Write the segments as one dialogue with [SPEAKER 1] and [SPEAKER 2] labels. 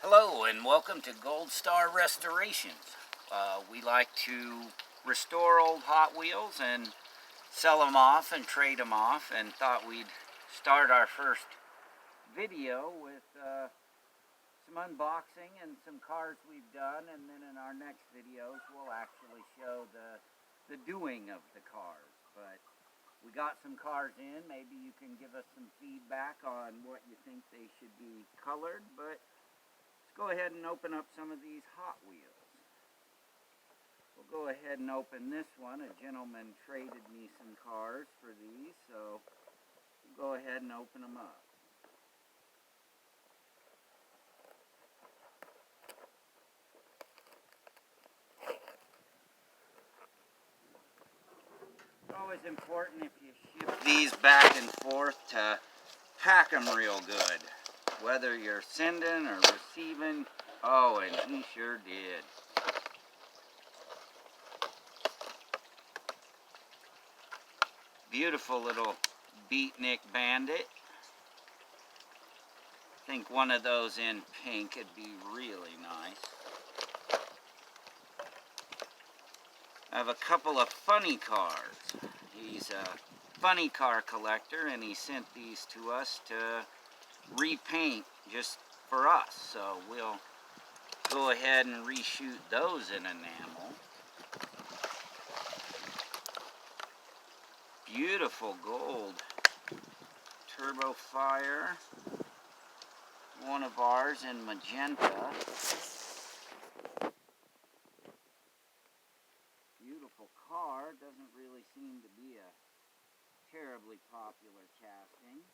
[SPEAKER 1] Hello and welcome to Gold Star Restorations. We like to restore old Hot Wheels and sell them off and trade them off, and thought we'd start our first video with some unboxing and some cars we've done, and then in our next videos we'll actually show the doing of the cars. But we got some cars in. Maybe you can give us some feedback on what you think they should be colored, but let's go ahead and open up some of these Hot Wheels. We'll go ahead and open this one. A gentleman traded me some cars for these, so we'll go ahead and open them up. It's always important if you ship these back and forth to pack them real good. Whether you're sending or receiving. Oh, and he sure did. Beautiful little beatnik bandit. I think one of those in pink would be really nice. I have a couple of funny cars. He's a funny car collector, and he sent these to us to repaint just for us. So we'll go ahead and reshoot those in enamel. Beautiful gold turbo fire. One of ours in magenta. Beautiful car. Doesn't really seem to be a terribly popular casting.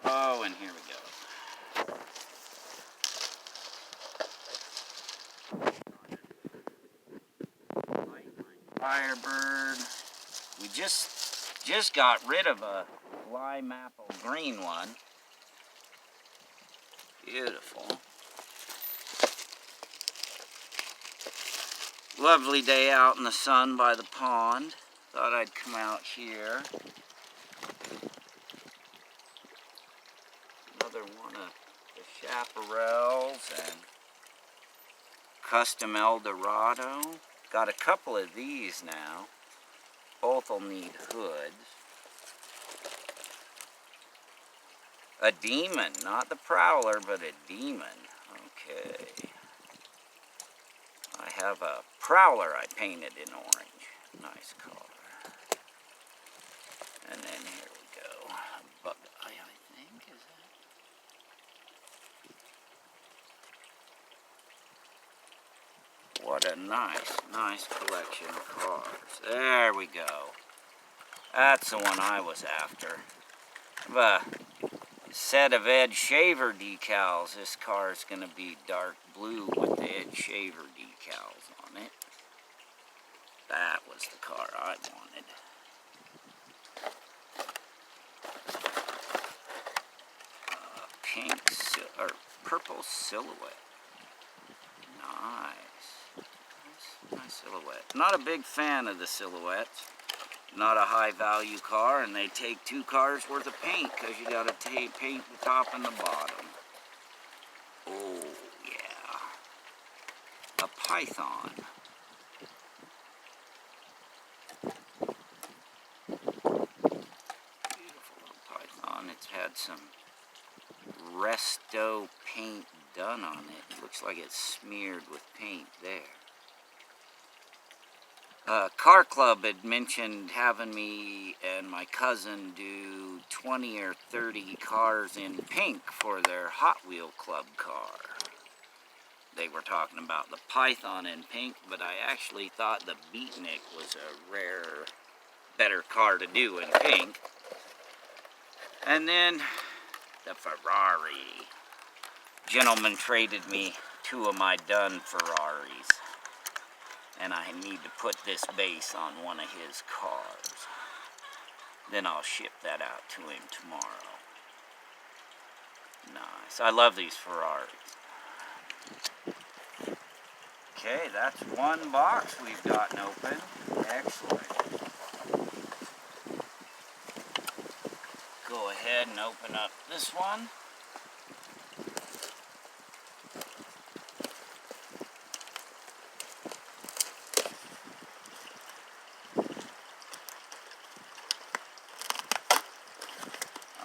[SPEAKER 1] Oh, and here we go. Firebird. We just got rid of a lime apple green one. Beautiful. Lovely day out in the sun by the pond. Thought I'd come out here. Another one of the Chaparrals and Custom Eldorado. Got a couple of these now. Both will need hoods. A Demon, not the Prowler, but a Demon. Okay. I have a Prowler I painted in orange. Nice color. And then here we go. Bug Eye, I think, is that? What a nice collection of cars. There we go. That's the one I was after. A set of Ed Shaver decals. This car is going to be dark blue with the Ed Shaver decals on it. That was the car I wanted. Pink or purple silhouette. Nice silhouette. Not a big fan of the silhouettes. Not a high value car, and they take 2 cars worth of paint because you got to paint the top and the bottom. Oh yeah, a Python. Beautiful little Python. It's had some resto paint done on it. Looks like it's smeared with paint there. Car Club had mentioned having me and my cousin do 20 or 30 cars in pink for their Hot Wheel Club car. They were talking about the Python in pink, but I actually thought the Beatnik was a rare, better car to do in pink. And then the Ferrari. Gentleman traded me 2 of my done Ferraris. And I need to put this base on one of his cars. Then I'll ship that out to him tomorrow. Nice. I love these Ferraris. Okay, that's one box we've gotten open. Excellent. Go ahead and open up this one.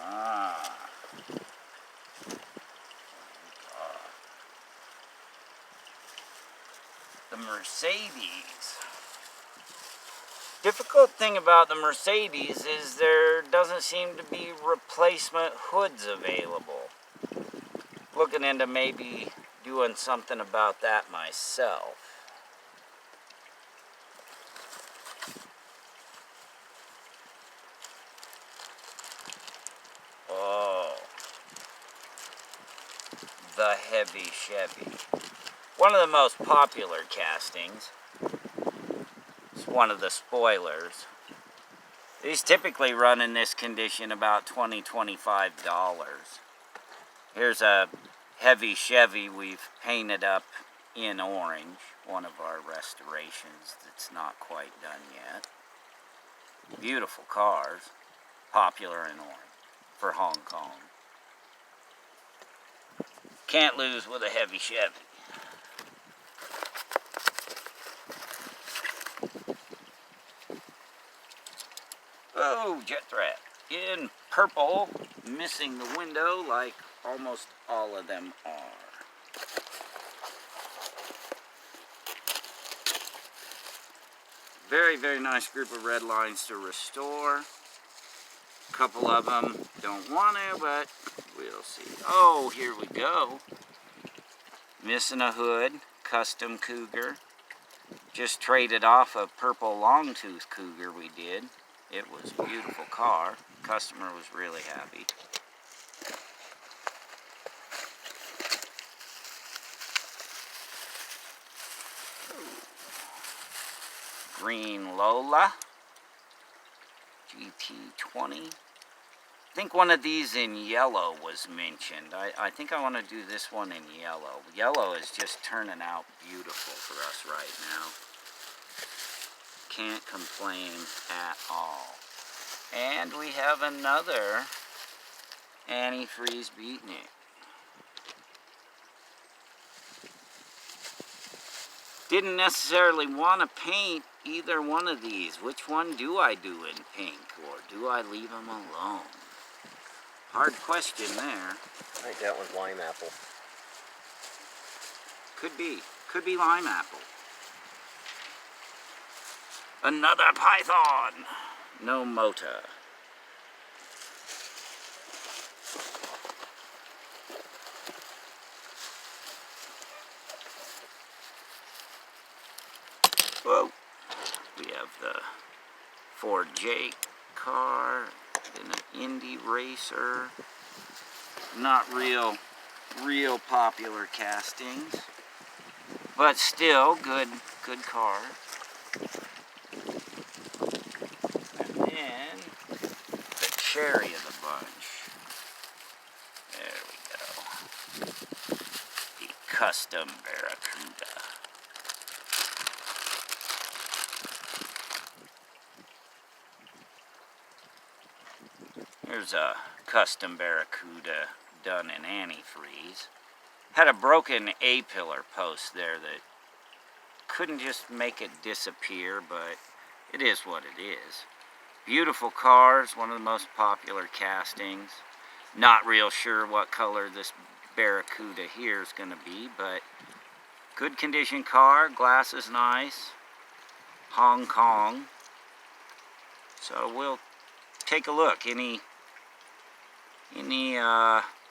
[SPEAKER 1] Ah. The Mercedes. Difficult thing about the Mercedes is there doesn't seem to be replacement hoods available. Looking into maybe doing something about that myself. Oh, the heavy Chevy. One of the most popular castings. It's one of the spoilers. These typically run in this condition about $20–25. Here's a heavy Chevy we've painted up in orange. One of our restorations that's not quite done yet. Beautiful cars. Popular in orange for Hong Kong. Can't lose with a heavy Chevy. Oh, Jet Threat. In purple, missing the window like almost all of them are. Very, very nice group of Redlines to restore. A couple of them don't want to, but we'll see. Oh, here we go. Missing a hood, custom Cougar. Just traded off a purple long-tooth Cougar we did. It was a beautiful car. Customer was really happy. Green Lola. GT20. I think one of these in yellow was mentioned. I think I want to do this one in yellow. Yellow is just turning out beautiful for us right now. Can't complain at all. And we have another antifreeze beatnik. Didn't necessarily want to paint either one of these. Which one do I do in pink, or do I leave them alone? Hard question there.
[SPEAKER 2] I think that one's lime apple.
[SPEAKER 1] Could be. Could be lime apple. Another python. No motor. Whoa. We have the Ford J car, and an Indy Racer. Not real popular castings, but still good car. And then the cherry of the bunch. There we go. The custom Barracuda. Here's a custom Barracuda done in antifreeze. Had a broken A-pillar post there that couldn't just make it disappear, but it is what it is. Beautiful cars, one of the most popular castings. Not real sure what color this Barracuda here is going to be, but good condition car, glass is nice. Hong Kong. So we'll take a look. Any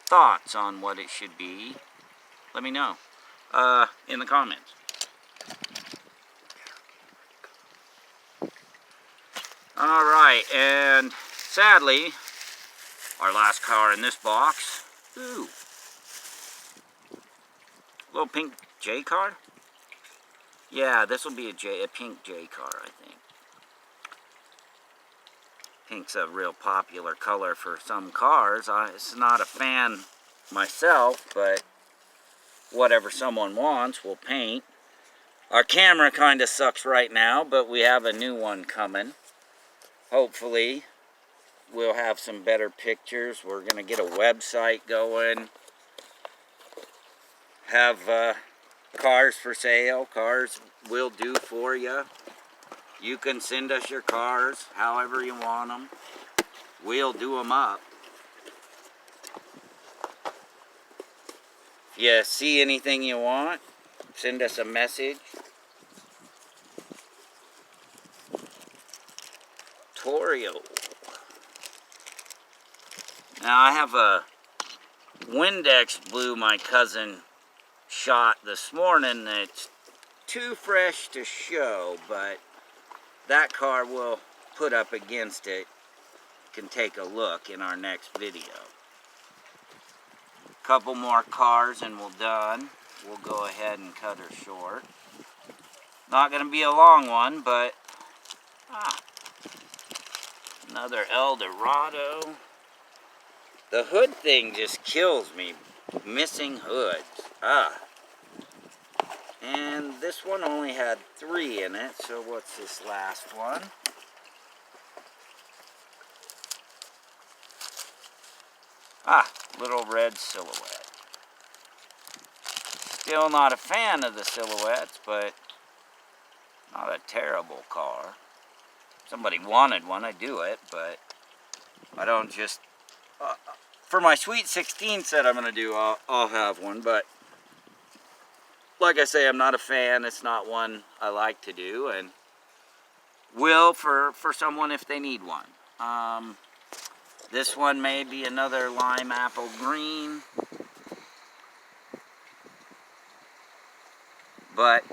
[SPEAKER 1] thoughts on what it should be? Let me know in the comments. Alright, and sadly, our last car in this box, ooh, little pink J car? Yeah, this will be a pink J car, I think. Pink's a real popular color for some cars. I'm not a fan myself, but whatever someone wants, we'll paint. Our camera kind of sucks right now, but we have a new one coming. Hopefully, we'll have some better pictures. We're going to get a website going. Have cars for sale. Cars will do for you. You can send us your cars however you want them. We'll do them up. You see anything you want, send us a message. Torio. Now I have a Windex blue my cousin shot this morning that's too fresh to show, but that car will put up against it. You can take a look in our next video. Couple more cars and we're done. We'll go ahead and cut her short. Not going to be a long one, but another Eldorado. The hood thing just kills me. Missing hoods. And this one only had 3 in it, so what's this last one? Little red silhouette. Still not a fan of the silhouettes, but not a terrible car. If somebody wanted one, I'd do it, but I don't just... for my Sweet 16 set I'm going to do, I'll have one, but like I say, I'm not a fan. It's not one I like to do, and will for someone if they need one. This one may be another lime apple green, but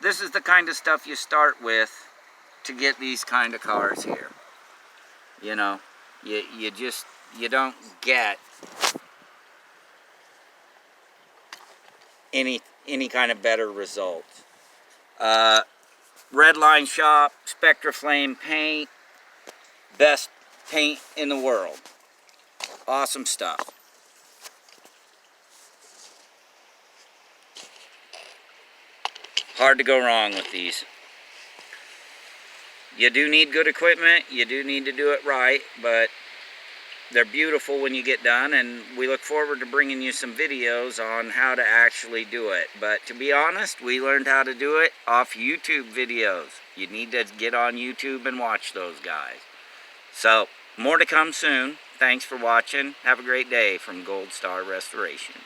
[SPEAKER 1] this is the kind of stuff you start with to get these kind of cars here. You know, you don't get any kind of better results. Redline shop, Spectra Flame paint, best paint in the world. Awesome stuff. Hard to go wrong with these. You do need good equipment, you do need to do it right, but they're beautiful when you get done, and we look forward to bringing you some videos on how to actually do it. But to be honest, we learned how to do it off YouTube videos. You need to get on YouTube and watch those guys. So, more to come soon. Thanks for watching. Have a great day from Gold Star Restoration.